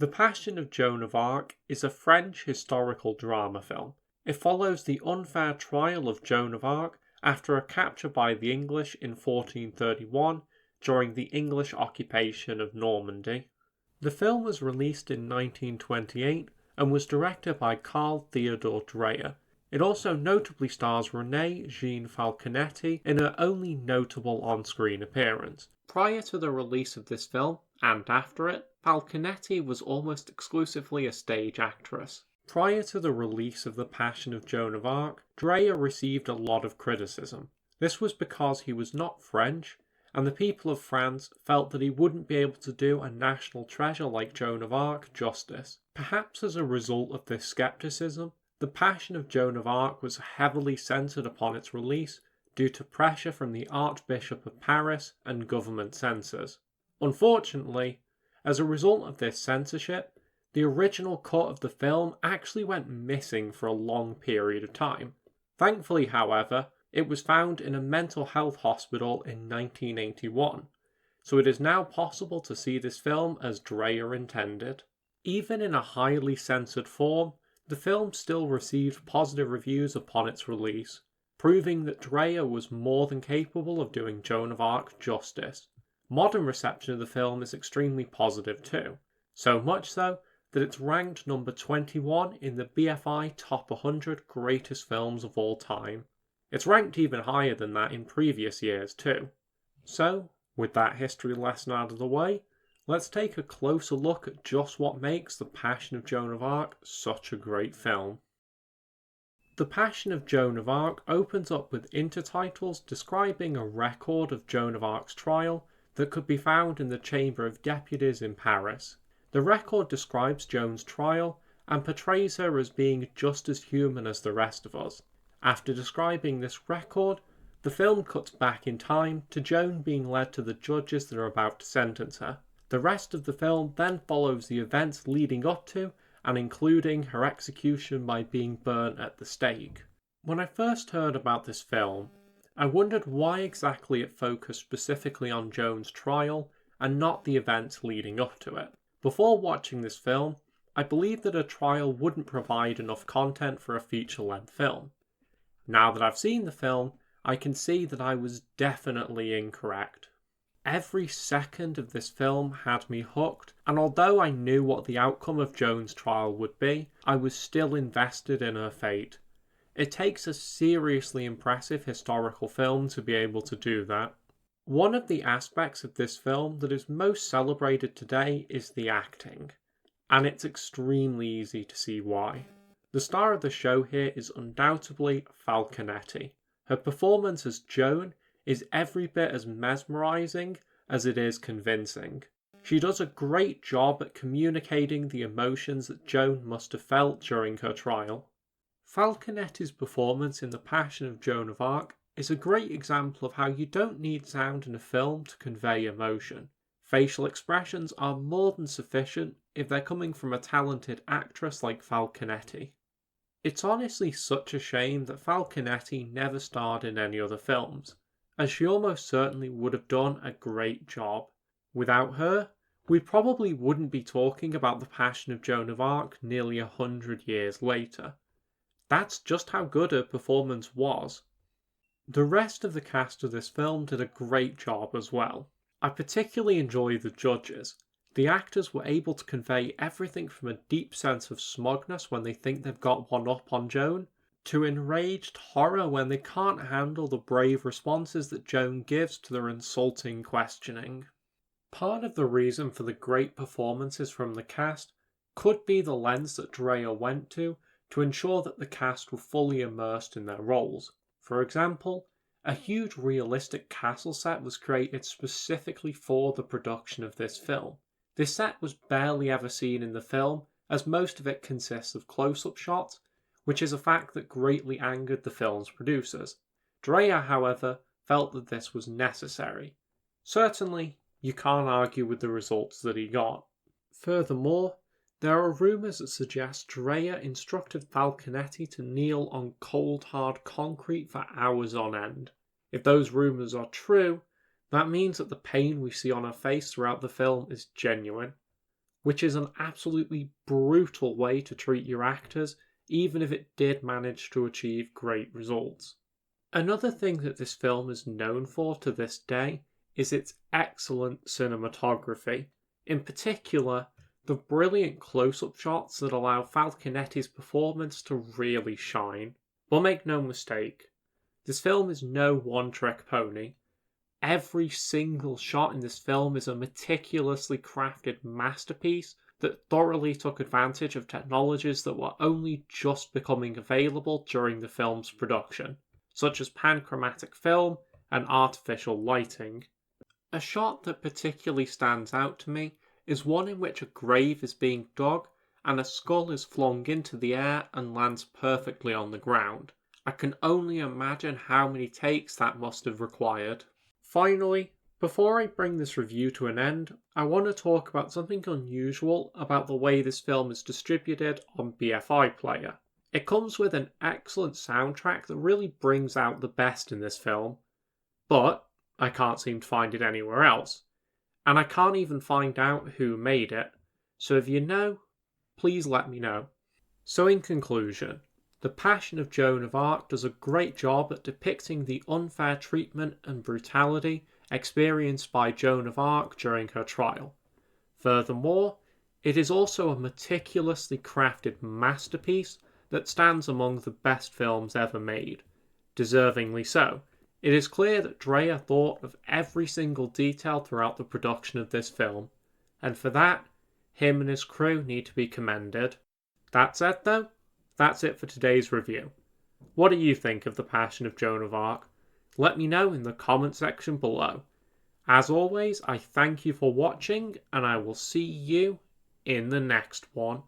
The Passion of Joan of Arc is a French historical drama film. It follows the unfair trial of Joan of Arc after her capture by the English in 1431 during the English occupation of Normandy. The film was released in 1928 and was directed by Carl Theodor Dreyer. It also notably stars Renée Jean Falconetti in her only notable on-screen appearance. Prior to the release of this film, and after it, Falconetti was almost exclusively a stage actress. Prior to the release of The Passion of Joan of Arc, Dreyer received a lot of criticism. This was because he was not French, and the people of France felt that he wouldn't be able to do a national treasure like Joan of Arc justice. Perhaps as a result of this skepticism, The Passion of Joan of Arc was heavily censored upon its release due to pressure from the Archbishop of Paris and government censors. Unfortunately, as a result of this censorship, the original cut of the film actually went missing for a long period of time. Thankfully, however, it was found in a mental health hospital in 1981, so it is now possible to see this film as Dreyer intended. Even in a highly censored form, the film still received positive reviews upon its release, proving that Dreyer was more than capable of doing Joan of Arc justice. Modern reception of the film is extremely positive too, so much so that it's ranked number 21 in the BFI Top 100 Greatest Films of All Time. It's ranked even higher than that in previous years too. So, with that history lesson out of the way, let's take a closer look at just what makes The Passion of Joan of Arc such a great film. The Passion of Joan of Arc opens up with intertitles describing a record of Joan of Arc's trial that could be found in the Chamber of Deputies in Paris. The record describes Joan's trial and portrays her as being just as human as the rest of us. After describing this record, the film cuts back in time to Joan being led to the judges that are about to sentence her. The rest of the film then follows the events leading up to and including her execution by being burnt at the stake. When I first heard about this film, I wondered why exactly it focused specifically on Joan's trial and not the events leading up to it. Before watching this film, I believed that a trial wouldn't provide enough content for a feature-length film. Now that I've seen the film, I can see that I was definitely incorrect. Every second of this film had me hooked, and although I knew what the outcome of Joan's trial would be, I was still invested in her fate. It takes a seriously impressive historical film to be able to do that. One of the aspects of this film that is most celebrated today is the acting, and it's extremely easy to see why. The star of the show here is undoubtedly Falconetti. Her performance as Joan is every bit as mesmerising as it is convincing. She does a great job at communicating the emotions that Joan must have felt during her trial. Falconetti's performance in The Passion of Joan of Arc is a great example of how you don't need sound in a film to convey emotion. Facial expressions are more than sufficient if they're coming from a talented actress like Falconetti. It's honestly such a shame that Falconetti never starred in any other films, as she almost certainly would have done a great job. Without her, we probably wouldn't be talking about The Passion of Joan of Arc nearly 100 years later. That's just how good her performance was. The rest of the cast of this film did a great job as well. I particularly enjoy the judges. The actors were able to convey everything from a deep sense of smugness when they think they've got one up on Joan, to enraged horror when they can't handle the brave responses that Joan gives to their insulting questioning. Part of the reason for the great performances from the cast could be the lens that Dreyer went to ensure that the cast were fully immersed in their roles. For example, a huge realistic castle set was created specifically for the production of this film. This set was barely ever seen in the film, as most of it consists of close-up shots, which is a fact that greatly angered the film's producers. Dreyer, however, felt that this was necessary. Certainly, you can't argue with the results that he got. Furthermore, there are rumours that suggest Dreyer instructed Falconetti to kneel on cold hard concrete for hours on end. If those rumours are true, that means that the pain we see on her face throughout the film is genuine. which is an absolutely brutal way to treat your actors, even if it did manage to achieve great results. Another thing that this film is known for to this day is its excellent cinematography. In particular, the brilliant close-up shots that allow Falconetti's performance to really shine. But make no mistake, this film is no one-trick pony. Every single shot in this film is a meticulously crafted masterpiece that thoroughly took advantage of technologies that were only just becoming available during the film's production, such as panchromatic film and artificial lighting. A shot that particularly stands out to me is one in which a grave is being dug and a skull is flung into the air and lands perfectly on the ground. I can only imagine how many takes that must have required. Finally, before I bring this review to an end, I want to talk about something unusual about the way this film is distributed on BFI Player. It comes with an excellent soundtrack that really brings out the best in this film, but I can't seem to find it anywhere else. And I can't even find out who made it, so if you know, please let me know. So in conclusion, The Passion of Joan of Arc does a great job at depicting the unfair treatment and brutality experienced by Joan of Arc during her trial. Furthermore, it is also a meticulously crafted masterpiece that stands among the best films ever made. Deservingly so. It is clear that Dreyer thought of every single detail throughout the production of this film, and for that, him and his crew need to be commended. That said though, that's it for today's review. What do you think of The Passion of Joan of Arc? Let me know in the comment section below. As always, I thank you for watching, and I will see you in the next one.